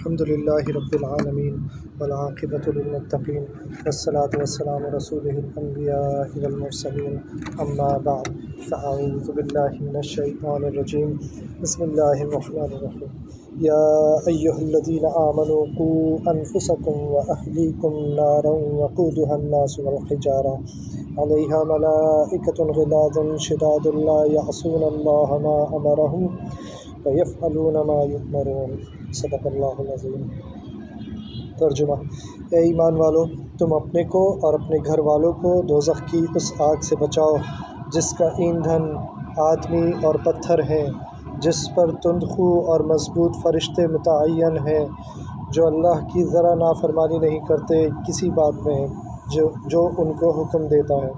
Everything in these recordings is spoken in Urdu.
الحمد للہ رب العالمین والعاقبۃ للمتقین والصلاة والسلام رسولہ الانبیاء والمرسلین اما بعد فاعوذ باللہ من الشیطان الرجیم بسم اللہ الرحمن الرحیم یا ایہا الذین آمنوا قوا انفسکم واہلیکم نارا وقودها الناس والحجارہ علیہا ملائکۃ غلاظ شداد لا یعصون اللہ ما امرہم وَيَفْعَلُونَ مَا يُؤْمَرُونَ صدق اللہ العظیم۔ ترجمہ: اے ایمان والو، تم اپنے کو اور اپنے گھر والوں کو دوزخ کی اس آگ سے بچاؤ جس کا ایندھن آدمی اور پتھر ہیں، جس پر تند خو اور مضبوط فرشتے متعین ہیں جو اللہ کی ذرا نافرمانی نہیں کرتے کسی بات میں جو ان کو حکم دیتا ہے،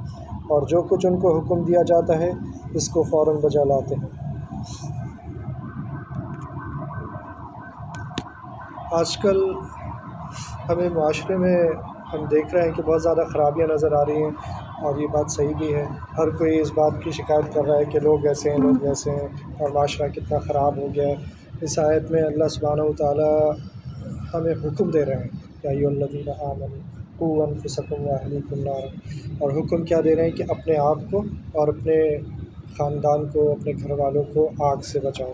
اور جو کچھ ان کو حکم دیا جاتا ہے اس کو فوراً بجا لاتے ہیں۔ آج کل ہمیں معاشرے میں ہم دیکھ رہے ہیں کہ بہت زیادہ خرابیاں نظر آ رہی ہیں، اور یہ بات صحیح بھی ہے۔ ہر کوئی اس بات کی شکایت کر رہا ہے کہ لوگ ایسے ہیں، لوگ ویسے ہیں، اور معاشرہ کتنا خراب ہو گیا ہے۔ اس آیت میں اللہ سبحانہ وتعالیٰ ہمیں حکم دے رہے ہیں کہ یا ایھا الذین آمنوا قوا انفسکم واہلیکم نارا، اور حکم کیا دے رہے ہیں کہ اپنے آپ کو اور اپنے خاندان کو، اپنے گھر والوں کو آگ سے بچاؤ۔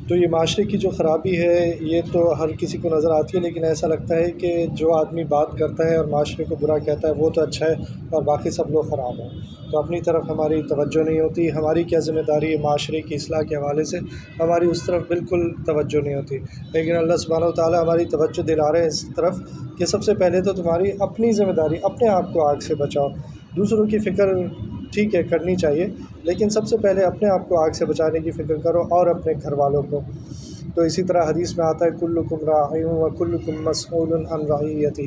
تو یہ معاشرے کی جو خرابی ہے یہ تو ہر کسی کو نظر آتی ہے، لیکن ایسا لگتا ہے کہ جو آدمی بات کرتا ہے اور معاشرے کو برا کہتا ہے وہ تو اچھا ہے اور باقی سب لوگ خراب ہیں۔ تو اپنی طرف ہماری توجہ نہیں ہوتی۔ ہماری کیا ذمہ داری ہے معاشرے کی اصلاح کے حوالے سے؟ ہماری اس طرف بالکل توجہ نہیں ہوتی، لیکن اللہ سبحانہ وتعالیٰ ہماری توجہ دلا رہے ہیں اس طرف کہ سب سے پہلے تو تمہاری اپنی ذمہ داری، اپنے آپ کو آگ سے بچاؤ۔ دوسروں کی فکر ٹھیک ہے کرنی چاہیے، لیکن سب سے پہلے اپنے آپ کو آگ سے بچانے کی فکر کرو اور اپنے گھر والوں کو۔ تو اسی طرح حدیث میں آتا ہے کلکم راع وکلکم مسئول عن رعیتہ،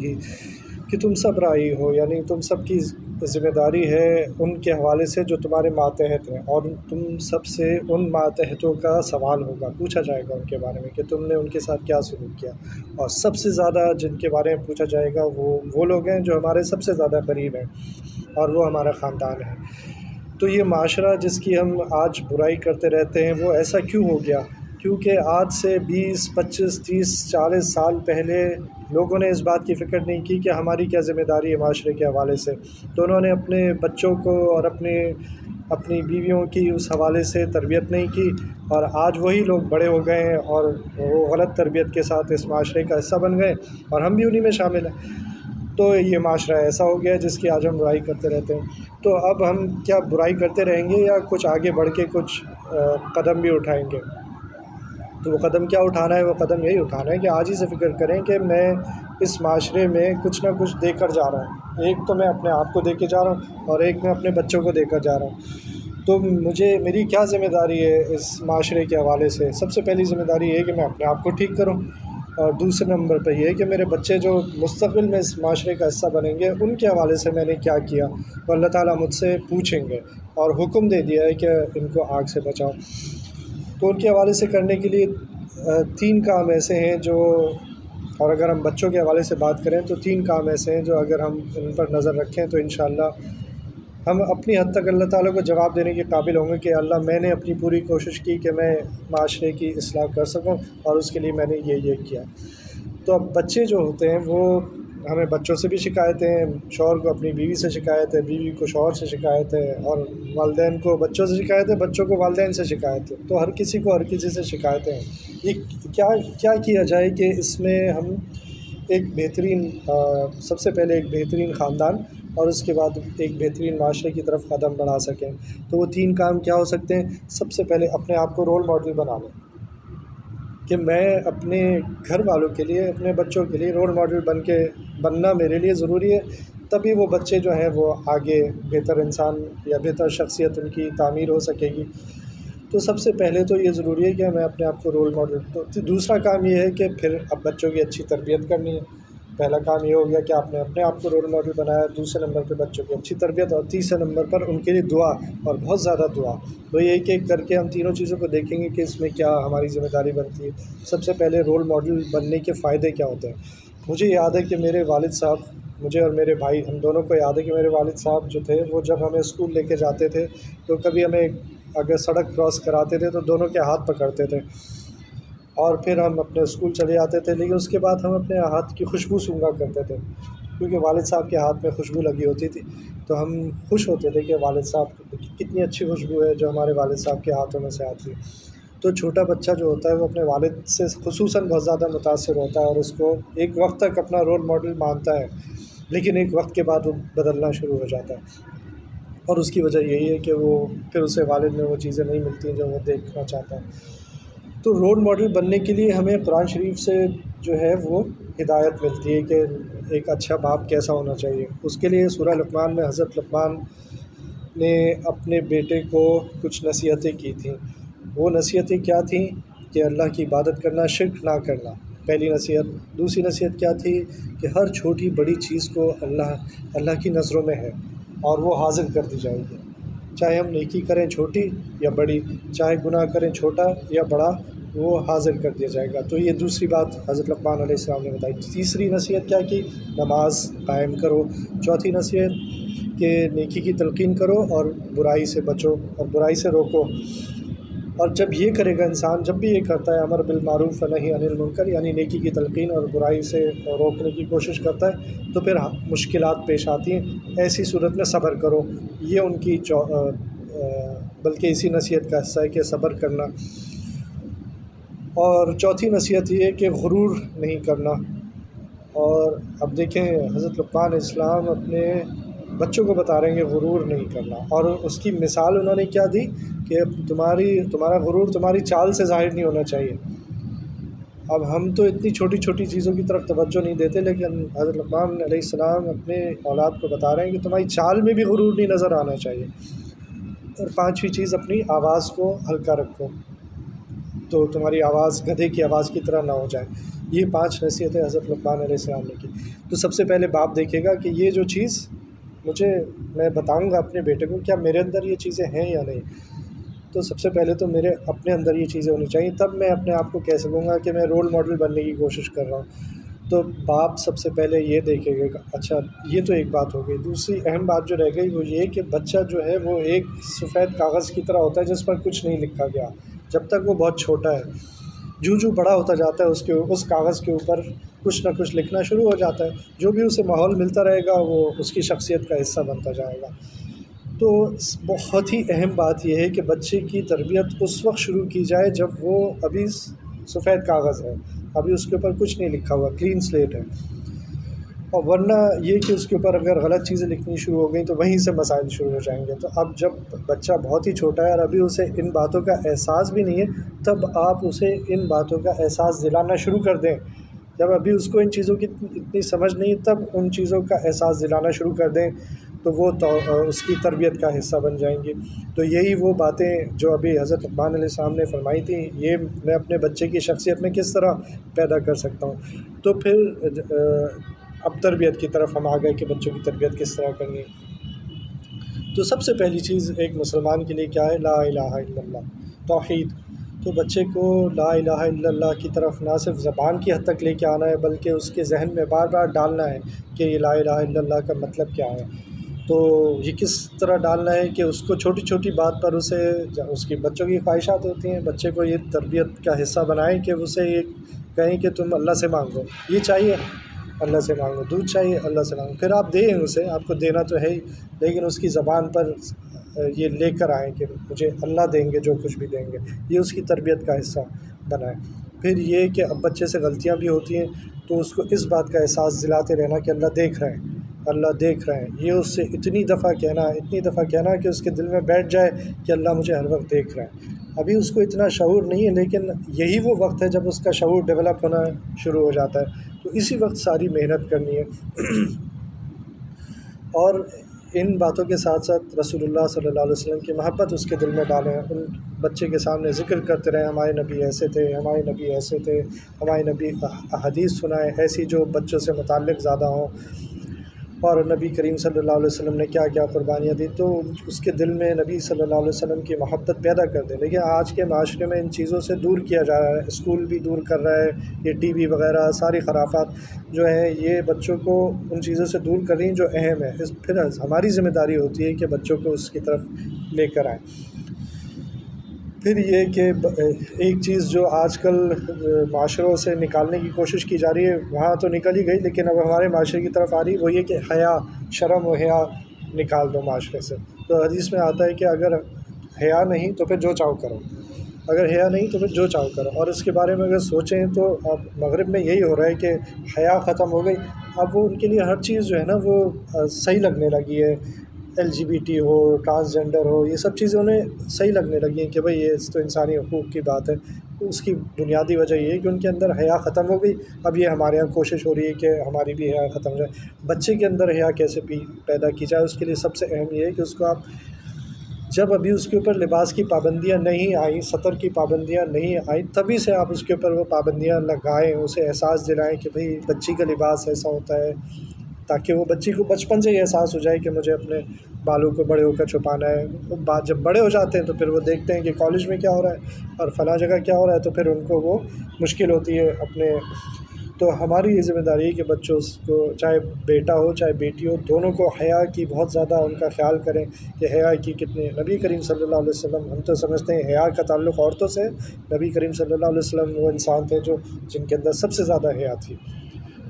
کہ تم سب راعی ہو، یعنی تم سب کی ذمہ داری ہے ان کے حوالے سے جو تمہارے ماتحت ہیں، اور تم سب سے ان ماتحتوں کا سوال ہوگا، پوچھا جائے گا ان کے بارے میں کہ تم نے ان کے ساتھ کیا سلوک کیا، اور سب سے زیادہ جن کے بارے میں پوچھا جائے گا وہ لوگ ہیں جو ہمارے سب سے زیادہ قریب ہیں، اور وہ ہمارا خاندان ہے۔ تو یہ معاشرہ جس کی ہم آج برائی کرتے رہتے ہیں وہ ایسا کیوں ہو گیا؟ کیونکہ آج سے 20، 25، 30، 40 سال پہلے لوگوں نے اس بات کی فکر نہیں کی کہ ہماری کیا ذمہ داری ہے معاشرے کے حوالے سے، تو انہوں نے اپنے بچوں کو اور اپنی بیویوں کی اس حوالے سے تربیت نہیں کی، اور آج وہی لوگ بڑے ہو گئے ہیں اور وہ غلط تربیت کے ساتھ اس معاشرے کا حصہ بن گئے، اور ہم بھی انہی میں شامل ہیں۔ تو یہ معاشرہ ایسا ہو گیا جس کی آج ہم برائی کرتے رہتے ہیں۔ تو اب ہم کیا برائی کرتے رہیں گے یا کچھ آگے بڑھ کے کچھ قدم بھی اٹھائیں گے؟ تو وہ قدم کیا اٹھانا ہے؟ وہ قدم یہی اٹھانا ہے کہ آج ہی سے فکر کریں کہ میں اس معاشرے میں کچھ نہ کچھ دے کر جا رہا ہوں۔ ایک تو میں اپنے آپ کو دے کے جا رہا ہوں، اور ایک میں اپنے بچوں کو دے کر جا رہا ہوں۔ تو میری کیا ذمہ داری ہے اس معاشرے کے حوالے سے؟ سب سے پہلی ذمہ داری یہ ہے کہ میں اپنے آپ کو ٹھیک کروں، اور دوسرے نمبر پہ یہ ہے کہ میرے بچے جو مستقبل میں اس معاشرے کا حصہ بنیں گے ان کے حوالے سے میں نے کیا کیا، تو اللہ تعالیٰ مجھ سے پوچھیں گے، اور حکم دے دیا ہے کہ ان کو آگ سے بچاؤ۔ تو ان کے حوالے سے کرنے کے لیے 3 کام ایسے ہیں جو، اور اگر ہم بچوں کے حوالے سے بات کریں تو 3 کام ایسے ہیں جو اگر ہم ان پر نظر رکھیں تو انشاءاللہ ہم اپنی حد تک اللہ تعالیٰ کو جواب دینے کے قابل ہوں گے کہ اللہ میں نے اپنی پوری کوشش کی کہ میں معاشرے کی اصلاح کر سکوں، اور اس کے لیے میں نے یہ کیا۔ تو اب بچے جو ہوتے ہیں وہ ہمیں بچوں سے بھی شکایتیں ہیں، شوہر کو اپنی بیوی سے شکایت ہے، بیوی کو شوہر سے شکایت ہے، اور والدین کو بچوں سے شکایت ہے، بچوں کو والدین سے شکایت ہے۔ تو ہر کسی کو ہر کسی سے شکایتیں ہیں۔ یہ کیا جائے کہ اس میں ہم ایک بہترین، سب سے پہلے ایک بہترین خاندان اور اس کے بعد ایک بہترین معاشرے کی طرف قدم بڑھا سکیں؟ تو وہ 3 کام کیا ہو سکتے ہیں؟ سب سے پہلے اپنے آپ کو رول ماڈل بنا لیں کہ میں اپنے گھر والوں کے لیے، اپنے بچوں کے لیے رول ماڈل بننا میرے لیے ضروری ہے، تبھی وہ بچے جو ہیں وہ آگے بہتر انسان یا بہتر شخصیت ان کی تعمیر ہو سکے گی۔ تو سب سے پہلے تو یہ ضروری ہے کہ میں اپنے آپ کو رول ماڈل۔ تو دوسرا کام یہ ہے کہ پھر اب بچوں کی اچھی تربیت کرنی ہے۔ پہلا کام یہ ہو گیا کہ آپ نے اپنے آپ کو رول ماڈل بنایا، دوسرے نمبر پہ بچوں کی اچھی تربیت، اور تیسرے نمبر پر ان کے لیے دعا، اور بہت زیادہ دعا۔ تو یہ ایک ایک کر کے ہم تینوں چیزوں کو دیکھیں گے کہ اس میں کیا ہماری ذمہ داری بنتی ہے۔ سب سے پہلے رول ماڈل بننے کے فائدے کیا ہوتے ہیں؟ مجھے یاد ہے کہ میرے والد صاحب، مجھے اور میرے بھائی، ہم دونوں کو یاد ہے کہ میرے والد صاحب جو تھے وہ جب ہمیں اسکول لے کے جاتے تھے تو کبھی ہمیں اگر سڑک کراس کراتے تھے تو دونوں کے ہاتھ پکڑتے تھے، اور پھر ہم اپنے اسکول چلے جاتے تھے، لیکن اس کے بعد ہم اپنے ہاتھ کی خوشبو سونگھا کرتے تھے، کیونکہ والد صاحب کے ہاتھ میں خوشبو لگی ہوتی تھی، تو ہم خوش ہوتے تھے کہ والد صاحب کتنی اچھی خوشبو ہے جو ہمارے والد صاحب کے ہاتھوں میں سے آتی ہے۔ تو چھوٹا بچہ جو ہوتا ہے وہ اپنے والد سے خصوصاً بہت زیادہ متاثر ہوتا ہے، اور اس کو ایک وقت تک اپنا رول ماڈل مانتا ہے، لیکن ایک وقت کے بعد وہ بدلنا شروع ہو جاتا ہے، اور اس کی وجہ یہی ہے کہ وہ پھر اسے والد میں وہ چیزیں نہیں ملتی جو وہ دیکھنا چاہتا ہے۔ تو رول ماڈل بننے کے لیے ہمیں قرآن شریف سے جو ہے وہ ہدایت ملتی ہے کہ ایک اچھا باپ کیسا ہونا چاہیے۔ اس کے لیے سورہ لقمان میں حضرت لقمان نے اپنے بیٹے کو کچھ نصیحتیں کی تھیں۔ وہ نصیحتیں کیا تھیں کہ اللہ کی عبادت کرنا، شرک نہ کرنا، پہلی نصیحت۔ دوسری نصیحت کیا تھی کہ ہر چھوٹی بڑی چیز کو اللہ کی نظروں میں ہے اور وہ حاضر کر دی جائے گی، چاہے ہم نیکی کریں چھوٹی یا بڑی، چاہے گناہ کریں چھوٹا یا بڑا، وہ حاضر کر دیا جائے گا۔ تو یہ دوسری بات حضرت لقمان علیہ السلام نے بتائی۔ تیسری نصیحت کیا کی؟ نماز قائم کرو۔ چوتھی نصیحت کہ نیکی کی تلقین کرو اور برائی سے بچو اور برائی سے روکو، اور جب یہ کرے گا انسان، جب بھی یہ کرتا ہے امر بالمعروف و نہی عن المنکر، یعنی نیکی کی تلقین اور برائی سے روکنے کی کوشش کرتا ہے، تو پھر مشکلات پیش آتی ہیں، ایسی صورت میں صبر کرو۔ یہ ان کی بلکہ اسی نصیحت کا حصہ ہے کہ صبر کرنا۔ اور چوتھی نصیحت یہ ہے کہ غرور نہیں کرنا۔ اور اب دیکھیں حضرت لقمان علیہ السلام اپنے بچوں کو بتا رہے ہیں کہ غرور نہیں کرنا، اور اس کی مثال انہوں نے کیا دی کہ تمہارا غرور تمہاری چال سے ظاہر نہیں ہونا چاہیے۔ اب ہم تو اتنی چھوٹی چھوٹی چیزوں کی طرف توجہ نہیں دیتے، لیکن حضرت لقمان علیہ السلام اپنے اولاد کو بتا رہے ہیں کہ تمہاری چال میں بھی غرور نہیں نظر آنا چاہیے۔ اور پانچویں چیز، اپنی آواز کو ہلکا رکھو، تو تمہاری آواز گدھے کی آواز کی طرح نہ ہو جائے۔ یہ 5 نصیحتیں حضرت لقمان علیہ السلام نے کی۔ تو سب سے پہلے باپ دیکھے گا کہ یہ جو چیز میں بتاؤں گا اپنے بیٹے کو، کیا میرے اندر یہ چیزیں ہیں یا نہیں۔ تو سب سے پہلے تو میرے اپنے اندر یہ چیزیں ہونی چاہیے، تب میں اپنے آپ کو کہہ سکوں گا کہ میں رول ماڈل بننے کی کوشش کر رہا ہوں۔ تو باپ سب سے پہلے یہ دیکھے گا۔ اچھا، یہ تو ایک بات ہو گئی۔ دوسری اہم بات جو رہ گئی وہ یہ کہ بچہ جو ہے وہ ایک سفید کاغذ کی طرح ہوتا ہے جس پر کچھ نہیں لکھا گیا جب تک وہ بہت چھوٹا ہے۔ جو بڑا ہوتا جاتا ہے اس کاغذ کے اوپر کچھ نہ کچھ لکھنا شروع ہو جاتا ہے، جو بھی اسے ماحول ملتا رہے گا وہ اس کی شخصیت کا حصہ بنتا جائے گا۔ تو بہت ہی اہم بات یہ ہے کہ بچے کی تربیت اس وقت شروع کی جائے جب وہ ابھی سفید کاغذ ہے، ابھی اس کے اوپر کچھ نہیں لکھا ہوا، کلین سلیٹ ہے۔ اور ورنہ یہ کہ اس کے اوپر اگر غلط چیزیں لکھنی شروع ہو گئیں تو وہیں سے مسائل شروع ہو جائیں گے۔ تو اب جب بچہ بہت ہی چھوٹا ہے اور ابھی اسے ان باتوں کا احساس بھی نہیں ہے، تب آپ اسے ان باتوں کا احساس دلانا شروع کر دیں۔ جب ابھی اس کو ان چیزوں کی اتنی سمجھ نہیں، تب ان چیزوں کا احساس دلانا شروع کر دیں، تو وہ اس کی تربیت کا حصہ بن جائیں گی۔ تو یہی وہ باتیں جو ابھی حضرت لقمان علیہ السلام نے فرمائی تھیں، یہ میں اپنے بچے کی شخصیت میں کس طرح پیدا کر سکتا ہوں۔ تو پھر اب تربیت کی طرف ہم آ گئے کہ بچوں کی تربیت کس طرح کرنی ہے۔ تو سب سے پہلی چیز ایک مسلمان کے لیے کیا ہے؟ لا الہ الا اللہ، توحید۔ تو بچے کو لا الہ الا اللہ کی طرف نہ صرف زبان کی حد تک لے کے آنا ہے، بلکہ اس کے ذہن میں بار بار ڈالنا ہے کہ یہ لا الہ الا اللہ کا مطلب کیا ہے۔ تو یہ کس طرح ڈالنا ہے کہ اس کو چھوٹی چھوٹی بات پر اس کی بچوں کی خواہشات ہوتی ہیں، بچے کو یہ تربیت کا حصہ بنائیں کہ اسے یہ کہیں کہ تم اللہ سے مانگو، یہ چاہیے اللہ سے مانگو، دودھ چاہیے اللہ سے مانگو، پھر آپ دیں اسے، آپ کو دینا تو ہے ہی، لیکن اس کی زبان پر یہ لے کر آئیں کہ مجھے اللہ دیں گے جو کچھ بھی دیں گے، یہ اس کی تربیت کا حصہ بنائیں۔ پھر یہ کہ اب بچے سے غلطیاں بھی ہوتی ہیں تو اس کو اس بات کا احساس دلاتے رہنا کہ اللہ دیکھ رہے ہیں، اللہ دیکھ رہے ہیں، یہ اس سے اتنی دفعہ کہنا کہ اس کے دل میں بیٹھ جائے کہ اللہ مجھے ہر وقت دیکھ رہے ہیں۔ ابھی اس کو اتنا شعور نہیں ہے، لیکن یہی وہ وقت ہے جب اس کا شعور ڈیولپ ہونا شروع ہو جاتا ہے، تو اسی وقت ساری محنت کرنی ہے۔ اور ان باتوں کے ساتھ ساتھ رسول اللہ صلی اللہ علیہ وسلم کی محبت اس کے دل میں ڈالیں، ان بچے کے سامنے ذکر کرتے رہیں ہمارے نبی ایسے تھے، ہمارے نبی ایسے تھے، ہمارے نبی احادیث سنائیں ایسی جو بچوں سے متعلق زیادہ ہوں، اور نبی کریم صلی اللہ علیہ وسلم نے کیا کیا قربانیاں دی، تو اس کے دل میں نبی صلی اللہ علیہ وسلم کی محبت پیدا کر دیں۔ لیکن آج کے معاشرے میں ان چیزوں سے دور کیا جا رہا ہے، اسکول بھی دور کر رہا ہے، یہ ٹی وی وغیرہ ساری خرافات جو ہیں یہ بچوں کو ان چیزوں سے دور کر رہی ہیں جو اہم ہے۔ پھر ہماری ذمہ داری ہوتی ہے کہ بچوں کو اس کی طرف لے کر آئیں۔ پھر یہ کہ ایک چیز جو آج کل معاشروں سے نکالنے کی کوشش کی جا رہی ہے، وہاں تو نکل ہی گئی، لیکن اب ہمارے معاشرے کی طرف آ رہی وہ یہ کہ حیا، شرم و حیا نکال دو معاشرے سے۔ تو حدیث میں آتا ہے کہ اگر حیا نہیں تو پھر جو چاہو کرو، اگر حیا نہیں تو پھر جو چاہو کرو۔ اور اس کے بارے میں اگر سوچیں تو اب مغرب میں یہی ہو رہا ہے کہ حیا ختم ہو گئی، اب وہ ان کے لیے ہر چیز جو ہے نا وہ صحیح لگنے لگی ہے، LGBT ہو، ٹرانسجنڈر ہو، یہ سب چیزیں انہیں صحیح لگنے لگی ہیں کہ بھئی یہ تو انسانی حقوق کی بات ہے۔ اس کی بنیادی وجہ یہ ہے کہ ان کے اندر حیا ختم ہو گئی۔ اب یہ ہمارے یہاں کوشش ہو رہی ہے کہ ہماری بھی حیا ختم ہو جائے۔ بچے کے اندر حیا کیسے پیدا کی جائے، اس کے لیے سب سے اہم یہ ہے کہ اس کو آپ جب ابھی اس کے اوپر لباس کی پابندیاں نہیں آئیں، سطر کی پابندیاں نہیں آئیں، تبھی سے آپ اس کے اوپر وہ پابندیاں لگائیں، اسے احساس دلائیں کہ بھئی بچی کا لباس ایسا ہوتا ہے، تاکہ وہ بچی کو بچپن سے یہ احساس ہو جائے کہ مجھے اپنے بالوں کو بڑے ہو کر چھپانا ہے۔ وہ بات جب بڑے ہو جاتے ہیں تو پھر وہ دیکھتے ہیں کہ کالج میں کیا ہو رہا ہے اور فلاں جگہ کیا ہو رہا ہے، تو پھر ان کو وہ مشکل ہوتی ہے اپنے۔ تو ہماری یہ ذمہ داری ہے کہ بچوں کو، چاہے بیٹا ہو چاہے بیٹی ہو، دونوں کو حیا کی بہت زیادہ ان کا خیال کریں کہ حیا کی کتنے۔ نبی کریم صلی اللہ علیہ وسلم، ہم تو سمجھتے ہیں حیا کا تعلق عورتوں سے، نبی کریم صلی اللہ علیہ وسلم وہ انسان تھے جن کے اندر سب سے زیادہ حیا تھی۔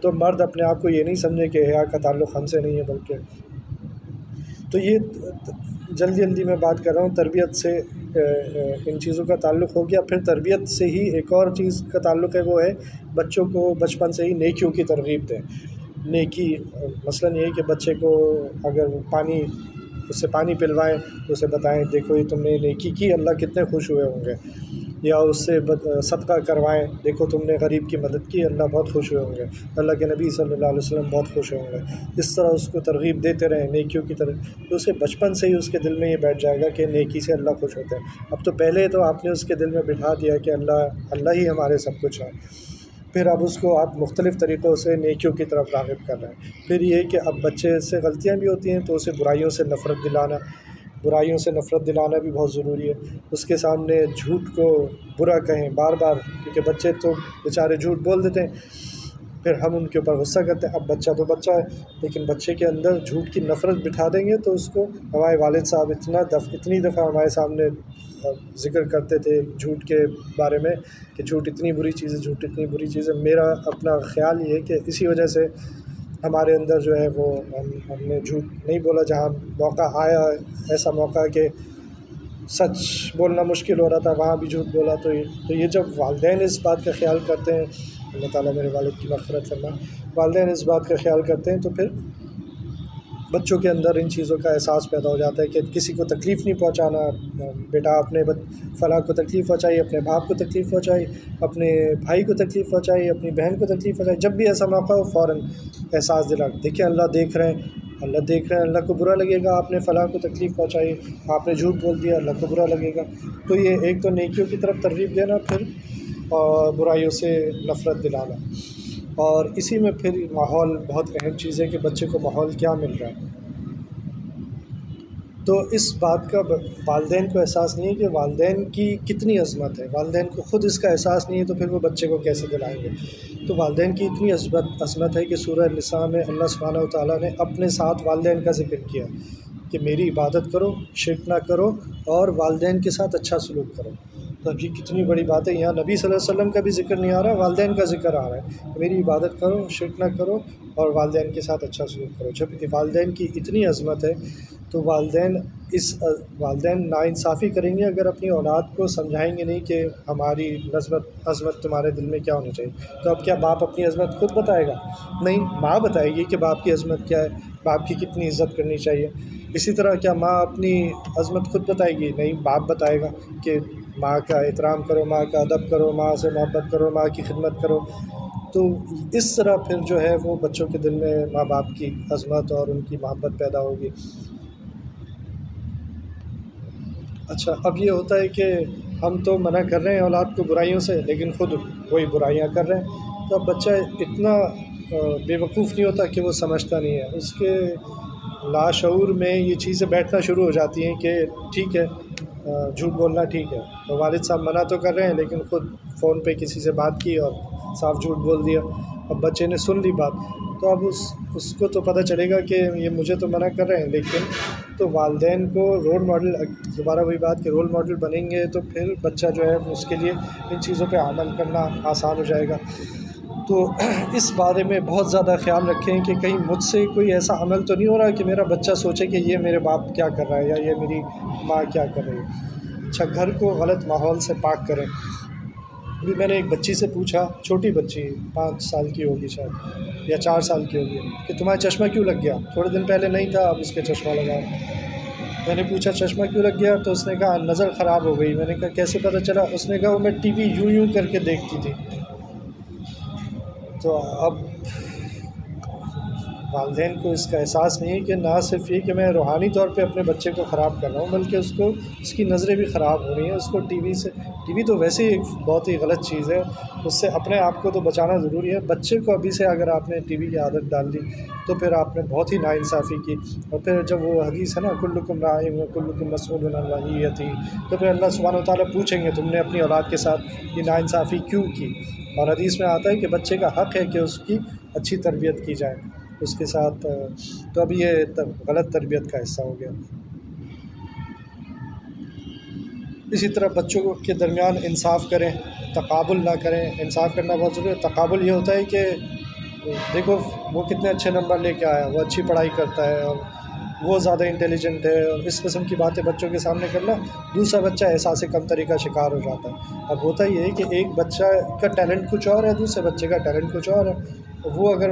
تو مرد اپنے آپ کو یہ نہیں سمجھے کہ حیا کا تعلق ہم سے نہیں ہے، بلکہ تو یہ جلدی میں بات کر رہا ہوں، تربیت سے ان چیزوں کا تعلق ہو گیا۔ پھر تربیت سے ہی ایک اور چیز کا تعلق ہے، وہ ہے بچوں کو بچپن سے ہی نیکیوں کی ترغیب دیں۔ نیکی مثلاً یہ کہ بچے کو اگر اس سے پانی پلوائیں تو اسے بتائیں دیکھو یہ تم نے نیکی کی، اللہ کتنے خوش ہوئے ہوں گے۔ یا اس سے صدقہ کروائیں، دیکھو تم نے غریب کی مدد کی، اللہ بہت خوش ہوئے ہوں گے، اللہ کے نبی صلی اللہ علیہ وسلم بہت خوش ہوں گے۔ اس طرح اس کو ترغیب دیتے رہیں نیکیوں کی طرف، تو اسے بچپن سے ہی اس کے دل میں یہ بیٹھ جائے گا کہ نیکی سے اللہ خوش ہوتے ہیں۔ اب تو پہلے تو آپ نے اس کے دل میں بٹھا دیا کہ اللہ ہی ہمارے سب کچھ ہے، پھر اب اس کو آپ مختلف طریقوں سے نیکیوں کی طرف راغب کر رہے ہیں۔ پھر یہ کہ اب بچے سے غلطیاں بھی ہوتی ہیں تو اسے برائیوں سے نفرت دلانا بھی بہت ضروری ہے۔ اس کے سامنے جھوٹ کو برا کہیں بار بار، کیونکہ بچے تو بیچارے جھوٹ بول دیتے ہیں، پھر ہم ان کے اوپر غصہ کرتے ہیں۔ اب بچہ تو بچہ ہے، لیکن بچے کے اندر جھوٹ کی نفرت بٹھا دیں گے تو اس کو، ہمارے والد صاحب اتنی دفعہ ہمارے سامنے ذکر کرتے تھے جھوٹ کے بارے میں کہ جھوٹ اتنی بری چیز ہے، جھوٹ اتنی بری چیز ہے۔ میرا اپنا خیال یہ ہے کہ اسی وجہ سے ہمارے اندر جو ہے وہ ہم نے جھوٹ نہیں بولا، جہاں موقع آیا، ایسا موقع کہ سچ بولنا مشکل ہو رہا تھا، وہاں بھی جھوٹ بولا۔ تو یہ جب والدین اس بات کا خیال کرتے ہیں، اللہ تعالیٰ میرے والد کی مغفرت فرمائے، والدین اس بات کا خیال کرتے ہیں تو پھر بچوں کے اندر ان چیزوں کا احساس پیدا ہو جاتا ہے کہ کسی کو تکلیف نہیں پہنچانا۔ بیٹا اپنے فلاں کو تکلیف پہنچائی، اپنے باپ کو تکلیف پہنچائی، اپنے بھائی کو تکلیف پہنچائی، اپنی بہن کو تکلیف پہنچائی، جب بھی ایسا موقع ہو فوراً احساس دلا، دیکھیں اللہ دیکھ رہے ہیں، اللہ کو برا لگے گا، آپ نے فلاں کو تکلیف پہنچائی، آپ نے جھوٹ بول دیا، اللہ کو برا لگے گا۔ تو یہ ایک تو نیکیوں کی طرف ترغیب دینا، پھر برائیوں سے نفرت دلانا، اور اسی میں پھر ماحول بہت اہم چیز ہے کہ بچے کو ماحول کیا مل رہا ہے۔ تو اس بات کا والدین کو احساس نہیں ہے کہ والدین کی کتنی عظمت ہے، والدین کو خود اس کا احساس نہیں ہے تو پھر وہ بچے کو کیسے دلائیں گے۔ تو والدین کی اتنی عظمت ہے کہ سورہ النساء میں اللہ سبحانہ و تعالیٰ نے اپنے ساتھ والدین کا ذکر کیا کہ میری عبادت کرو، شرک نہ کرو، اور والدین کے ساتھ اچھا سلوک کرو۔ تو اب یہ کتنی بڑی بات ہے، یہاں نبی صلی اللہ علیہ وسلم کا بھی ذکر نہیں آ رہا، والدین کا ذکر آ رہا ہے، میری عبادت کرو، شرک نہ کرو، اور والدین کے ساتھ اچھا سلوک کرو۔ جب والدین کی اتنی عظمت ہے تو والدین ناانصافی کریں گے اگر اپنی اولاد کو سمجھائیں گے نہیں کہ ہماری عظمت تمہارے دل میں کیا ہونی چاہیے۔ تو اب کیا باپ اپنی عظمت خود بتائے گا؟ نہیں، ماں بتائے گی کہ باپ کی عظمت کیا ہے، باپ کی کتنی عزت کرنی چاہیے۔ اسی طرح کیا ماں اپنی عظمت خود بتائے گی؟ نہیں، باپ بتائے گا کہ ماں کا احترام کرو، ماں کا ادب کرو، ماں سے محبت کرو، ماں کی خدمت کرو۔ تو اس طرح پھر جو ہے وہ بچوں کے دل میں ماں باپ کی عظمت اور ان کی محبت پیدا ہوگی۔ اچھا، اب یہ ہوتا ہے کہ ہم تو منع کر رہے ہیں اولاد کو برائیوں سے، لیکن خود وہی برائیاں کر رہے ہیں۔ تو اب بچہ اتنا بے وقوف نہیں ہوتا کہ وہ سمجھتا نہیں ہے، اس کے لاشعور میں یہ چیزیں بیٹھنا شروع ہو جاتی ہیں کہ ٹھیک ہے، جھوٹ بولنا ٹھیک ہے، تو والد صاحب منع تو کر رہے ہیں لیکن خود فون پہ کسی سے بات کی اور صاف جھوٹ بول دیا، اب بچے نے سن لی بات، تو اب اس کو تو پتہ چلے گا کہ یہ مجھے تو منع کر رہے ہیں، لیکن تو والدین کو رول ماڈل، دوبارہ وہی بات کہ رول ماڈل بنیں گے تو پھر بچہ جو ہے اس کے لیے ان چیزوں پہ عمل کرنا آسان ہو جائے گا۔ تو اس بارے میں بہت زیادہ خیال رکھیں کہ کہیں مجھ سے کوئی ایسا عمل تو نہیں ہو رہا کہ میرا بچہ سوچے کہ یہ میرے باپ کیا کر رہا ہے یا یہ میری ماں کیا کر رہی ہے۔ اچھا، گھر کو غلط ماحول سے پاک کریں۔ ابھی میں نے ایک بچی سے پوچھا، چھوٹی بچی 5 سال کی ہوگی شاید یا 4 سال کی ہوگی، کہ تمہارا چشمہ کیوں لگ گیا؟ تھوڑے دن پہلے نہیں تھا، اب اس کے چشمہ لگا۔ میں نے پوچھا چشمہ کیوں لگ گیا؟ تو اس نے کہا نظر خراب ہو گئی۔ میں نے کہا کیسے پتہ چلا؟ اس نے کہا وہ میں ٹی وی یوں کر کے دیکھتی تھی۔ تو اب والدین کو اس کا احساس نہیں ہے کہ نہ صرف یہ کہ میں روحانی طور پہ اپنے بچے کو خراب کر رہا ہوں، بلکہ اس کی نظریں بھی خراب ہو رہی ہیں۔ اس کو ٹی وی تو ویسے ہی ایک بہت ہی غلط چیز ہے، اس سے اپنے آپ کو تو بچانا ضروری ہے، بچے کو ابھی سے اگر آپ نے ٹی وی کی عادت ڈال دی تو پھر آپ نے بہت ہی ناانصافی کی۔ اور پھر جب وہ حدیث ہے نا کلکم راع و کلکم مسئول عن رعیتہ، تو پھر اللہ سبحانہ وتعالیٰ پوچھیں گے تم نے اپنی اولاد کے ساتھ یہ ناانصافی کیوں کی؟ اور حدیث میں آتا ہے کہ بچے کا حق ہے کہ اس کی اچھی تربیت کی جائے اس کے ساتھ۔ تو اب یہ غلط تربیت کا حصہ ہو گیا۔ اسی طرح بچوں کے درمیان انصاف کریں، تقابل نہ کریں۔ انصاف کرنا بہت ضروری ہے۔ تقابل یہ ہوتا ہے کہ دیکھو وہ کتنے اچھے نمبر لے کے آیا، وہ اچھی پڑھائی کرتا ہے اور وہ زیادہ انٹیلیجنٹ ہے، اور اس قسم کی باتیں بچوں کے سامنے کرنا، دوسرا بچہ احساس کمتری کا شکار ہو جاتا ہے۔ اب ہوتا یہ ہے کہ ایک بچہ کا ٹیلنٹ کچھ اور ہے، دوسرے بچے کا ٹیلنٹ کچھ اور ہے۔ وہ اگر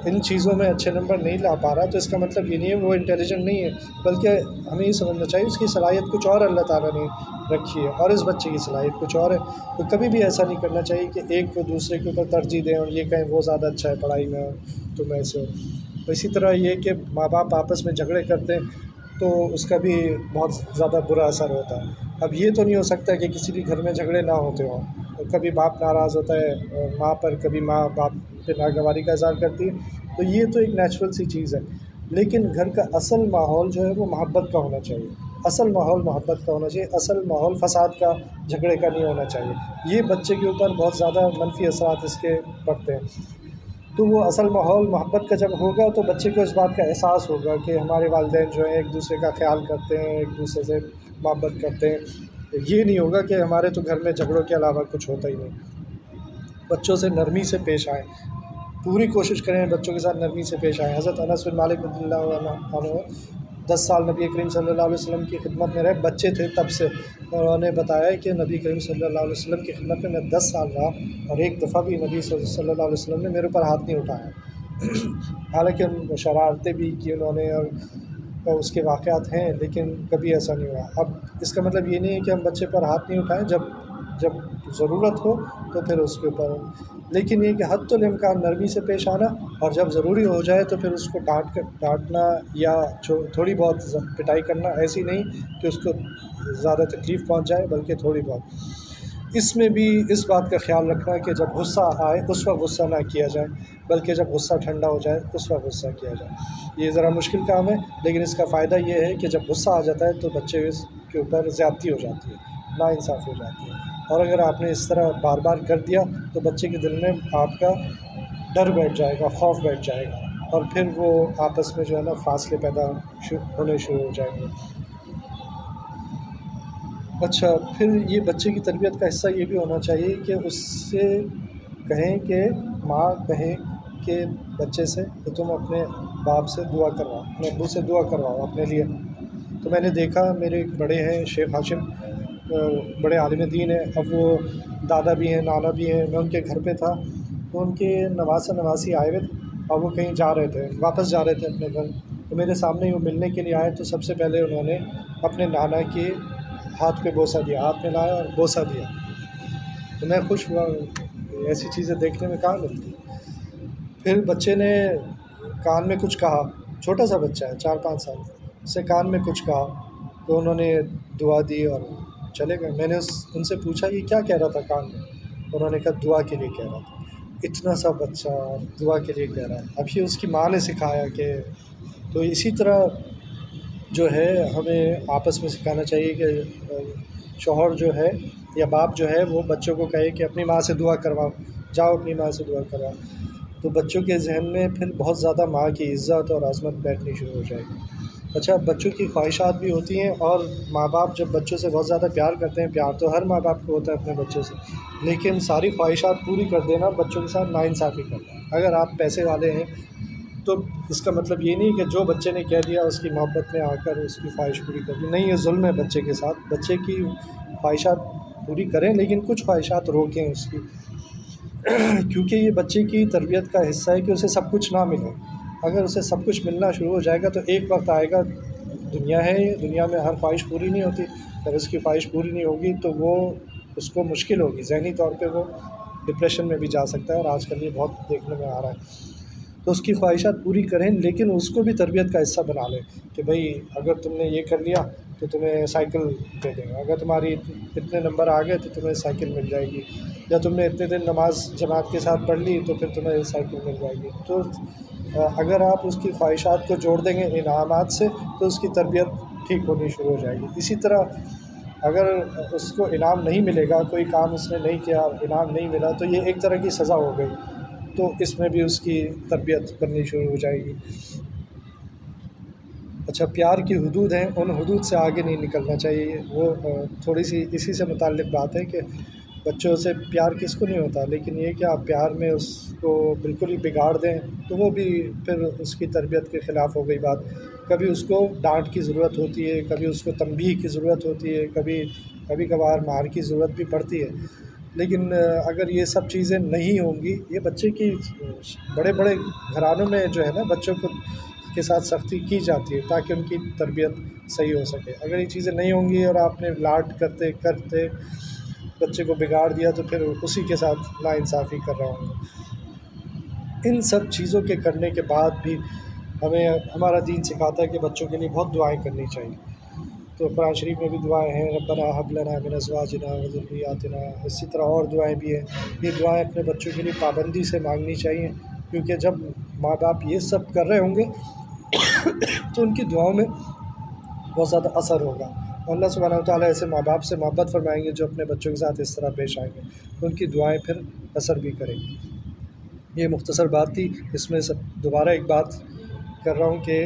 ان چیزوں میں اچھے نمبر نہیں لا پا رہا تو اس کا مطلب یہ نہیں ہے وہ انٹیلیجنٹ نہیں ہے، بلکہ ہمیں یہ سمجھنا چاہیے اس کی صلاحیت کچھ اور اللہ تعالیٰ نے رکھی ہے اور اس بچے کی صلاحیت کچھ اور ہے۔ تو کبھی بھی ایسا نہیں کرنا چاہیے کہ ایک کو دوسرے کے اوپر ترجیح دیں اور یہ کہیں وہ زیادہ اچھا ہے پڑھائی میں تو میں سے۔ اسی طرح یہ کہ ماں باپ آپس میں جھگڑے کرتے ہیں تو اس کا بھی بہت زیادہ برا اثر ہوتا ہے۔ اب یہ تو نہیں ہو سکتا کہ کسی بھی گھر میں جھگڑے نہ ہوتے ہوں، کبھی باپ ناراض ہوتا ہے ماں پر، کبھی ماں باپ پہ ناگواری کا اظہار کرتی ہے، تو یہ تو ایک نیچرل سی چیز ہے۔ لیکن گھر کا اصل ماحول جو ہے وہ محبت کا ہونا چاہیے، اصل ماحول محبت کا ہونا چاہیے، اصل ماحول فساد کا، جھگڑے کا نہیں ہونا چاہیے۔ یہ بچے کے اوپر بہت زیادہ منفی اثرات اس کے پڑتے ہیں۔ تو وہ اصل ماحول محبت کا جب ہوگا تو بچے کو اس بات کا احساس ہوگا کہ ہمارے والدین جو ہیں ایک دوسرے کا خیال کرتے ہیں، ایک دوسرے سے محبت کرتے ہیں۔ یہ نہیں ہوگا کہ ہمارے تو گھر میں جھگڑوں کے علاوہ کچھ ہوتا ہی نہیں۔ بچوں سے نرمی سے پیش آئیں، پوری کوشش کریں بچوں کے ساتھ نرمی سے پیش آئیں۔ حضرت انس بن مالک رضی اللہ عنہ 10 سال نبی کریم صلی اللہ علیہ وسلم کی خدمت میں رہے، بچے تھے تب سے، اور انہوں نے بتایا کہ نبی کریم صلی اللہ علیہ وسلم کی خدمت میں 10 سال رہا اور ایک دفعہ بھی نبی صلی اللہ علیہ وسلم نے میرے اوپر ہاتھ نہیں اٹھایا۔ حالانکہ شرارتیں بھی کی انہوں نے اور اس کے واقعات ہیں، لیکن کبھی ایسا نہیں ہوا۔ اب اس کا مطلب یہ نہیں ہے کہ ہم بچے پر ہاتھ نہیں اٹھائیں، جب ضرورت ہو تو پھر اس کے اوپر، لیکن یہ کہ حد الامکان نرمی سے پیش آنا، اور جب ضروری ہو جائے تو پھر اس کو ڈانٹنا یا تھوڑی بہت پٹائی کرنا، ایسی نہیں کہ اس کو زیادہ تکلیف پہنچ جائے بلکہ تھوڑی بہت۔ اس میں بھی اس بات کا خیال رکھنا کہ جب غصہ آئے اس وقت غصہ نہ کیا جائے، بلکہ جب غصہ ٹھنڈا ہو جائے اس وقت غصہ کیا جائے۔ یہ ذرا مشکل کام ہے، لیکن اس کا فائدہ یہ ہے کہ جب غصہ آ جاتا ہے تو بچے کے اوپر زیادتی ہو جاتی ہے، ناانصافی ہو جاتی ہے، اور اگر آپ نے اس طرح بار بار کر دیا تو بچے کے دل میں آپ کا ڈر بیٹھ جائے گا، خوف بیٹھ جائے گا، اور پھر وہ آپس میں جو ہے نا فاصلے پیدا ہونے شروع ہو جائیں گے۔ اچھا، پھر یہ بچے کی تربیت کا حصہ یہ بھی ہونا چاہیے کہ اس سے کہیں کہ ماں کہیں کہ بچے سے کہ تم اپنے باپ سے دعا کرواؤ، اپنے ابو سے دعا کرواؤ اپنے لیے۔ تو میں نے دیکھا میرے ایک بڑے ہیں شیخ ہاشم، بڑے عالم دین ہیں، اب وہ دادا بھی ہیں نانا بھی ہیں، میں ان کے گھر پہ تھا تو ان کے نواسہ نواسی آئے ہوئے تھے اور وہ کہیں جا رہے تھے، واپس جا رہے تھے اپنے گھر، تو میرے سامنے ہی وہ ملنے کے لیے آئے۔ تو سب سے پہلے انہوں نے اپنے نانا کے ہاتھ پہ بوسہ دیا، ہاتھ میں لایا اور بوسہ دیا، تو میں خوش ہوا، ایسی چیزیں دیکھنے میں کہاں ملتی۔ پھر بچے نے کان میں کچھ کہا، چھوٹا سا بچہ ہے 4-5 سال، اس سے کان میں کچھ کہا تو انہوں نے دعا دی اور چلے گئے۔ میں نے ان سے پوچھا یہ کیا کہہ رہا تھا کان میں؟ انہوں نے کہا دعا کے لیے کہہ رہا تھا۔ اتنا سا بچہ دعا کے لیے کہہ رہا ہے، اب یہ اس کی ماں نے سکھایا کہ، تو اسی طرح جو ہے ہمیں آپس میں سکھانا چاہیے کہ شوہر جو ہے یا باپ جو ہے وہ بچوں کو کہے کہ اپنی ماں سے دعا کرواؤ، جاؤ اپنی ماں سے دعا کرواؤ۔ تو بچوں کے ذہن میں پھر بہت زیادہ ماں کی عزت اور عظمت بیٹھنی شروع ہو جائے گی۔ اچھا، بچوں کی خواہشات بھی ہوتی ہیں، اور ماں باپ جب بچوں سے بہت زیادہ پیار کرتے ہیں، پیار تو ہر ماں باپ کو ہوتا ہے اپنے بچوں سے، لیکن ساری خواہشات پوری کر دینا بچوں کے ساتھ ناانصافی کرنا ہے۔ اگر آپ پیسے والے ہیں تو اس کا مطلب یہ نہیں کہ جو بچے نے کہہ دیا اس کی محبت میں آ کر اس کی خواہش پوری کر دی، نہیں، یہ ظلم ہے بچے کے ساتھ۔ بچے کی خواہشات پوری کریں، لیکن کچھ خواہشات روکیں اس کی، کیونکہ یہ بچے کی تربیت کا حصہ ہے کہ اسے سب کچھ نہ ملے۔ اگر اسے سب کچھ ملنا شروع ہو جائے گا تو ایک وقت آئے گا، دنیا ہے یہ، دنیا میں ہر خواہش پوری نہیں ہوتی، اگر اس کی خواہش پوری نہیں ہوگی تو وہ اس کو مشکل ہوگی، ذہنی طور پہ وہ ڈپریشن میں بھی جا سکتا ہے، اور آج کل یہ بہت دیکھنے میں آ رہا ہے۔ تو اس کی خواہشات پوری کریں، لیکن اس کو بھی تربیت کا حصہ بنا لیں کہ بھئی اگر تم نے یہ کر لیا تو تمہیں سائیکل دے دیں گے، اگر تمہاری اتنے نمبر آ گئے تو تمہیں سائیکل مل جائے گی، یا تم نے اتنے دن نماز جماعت کے ساتھ پڑھ لی تو پھر تمہیں سائیکل مل جائے گی۔ تو اگر آپ اس کی خواہشات کو جوڑ دیں گے انعامات سے تو اس کی تربیت ٹھیک ہونی شروع ہو جائے گی۔ اسی طرح اگر اس کو انعام نہیں ملے گا، کوئی کام اس نے نہیں کیا، انعام نہیں ملا، تو یہ ایک طرح کی سزا ہو گئی، تو اس میں بھی اس کی تربیت بننی شروع ہو جائے گی۔ اچھا، پیار کی حدود ہیں، ان حدود سے آگے نہیں نکلنا چاہیے۔ وہ تھوڑی سی اسی سے متعلق بات ہے کہ بچوں سے پیار کس کو نہیں ہوتا، لیکن یہ کہ آپ پیار میں اس کو بالکل ہی بگاڑ دیں تو وہ بھی پھر اس کی تربیت کے خلاف ہو گئی بات۔ کبھی اس کو ڈانٹ کی ضرورت ہوتی ہے، کبھی اس کو تنبیہ کی ضرورت ہوتی ہے، کبھی کبھار مار کی ضرورت بھی پڑتی ہے، لیکن اگر یہ سب چیزیں نہیں ہوں گی، یہ بچے کی بڑے بڑے گھرانوں میں جو ہے نا بچوں کو کے ساتھ سختی کی جاتی ہے تاکہ ان کی تربیت صحیح ہو سکے۔ اگر یہ چیزیں نہیں ہوں گی اور آپ نے لاڈ کرتے کرتے بچے کو بگاڑ دیا تو پھر اسی کے ساتھ ناانصافی کر رہا ہوں۔ ان سب چیزوں کے کرنے کے بعد بھی ہمیں ہمارا دین سکھاتا ہے کہ بچوں کے لیے بہت دعائیں کرنی چاہیے۔ تو قرآن شریف میں بھی دعائیں ہیں، ربنا هب لنا من ازواجنا وذریاتنا، اسی طرح اور دعائیں بھی ہیں۔ یہ دعائیں اپنے بچوں کے لیے پابندی سے مانگنی چاہیے، کیونکہ جب ماں باپ یہ سب کر رہے ہوں گے تو ان کی دعاؤں میں بہت زیادہ اثر ہوگا۔ اللہ سبحانہ وتعالیٰ ایسے ماں باپ سے محبت فرمائیں گے جو اپنے بچوں کے ساتھ اس طرح پیش آئیں گے، ان کی دعائیں پھر اثر بھی کریں گی۔ یہ مختصر بات تھی، اس میں دوبارہ ایک بات کر رہا ہوں کہ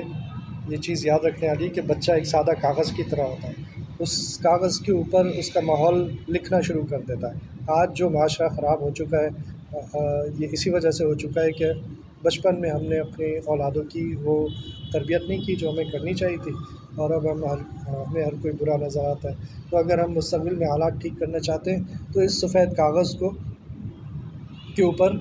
یہ چیز یاد رکھنے والی کہ بچہ ایک سادہ کاغذ کی طرح ہوتا ہے، اس کاغذ کے اوپر اس کا ماحول لکھنا شروع کر دیتا ہے۔ آج جو معاشرہ خراب ہو چکا ہے یہ اسی وجہ سے ہو چکا ہے کہ بچپن میں ہم نے اپنی اولادوں کی وہ تربیت نہیں کی جو ہمیں کرنی چاہیے تھی، اور اب ہمیں ہر کوئی برا نظر آتا ہے۔ تو اگر ہم مستقبل میں حالات ٹھیک کرنا چاہتے ہیں تو اس سفید کاغذ کے اوپر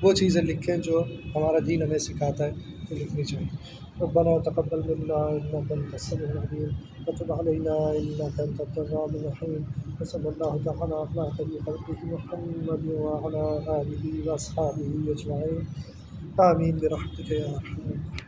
وہ چیزیں لکھیں جو ہمارا دین ہمیں سکھاتا ہے تو لکھنی چاہیے۔ ربنا تقبل منا انك انت السميع العليم وتب علينا انك انت التواب الرحيم وصلى الله تعالى على خير خلقه محمد وعلى اله واصحابه اجمعين آمين برحمتك يا ارحم الراحمين۔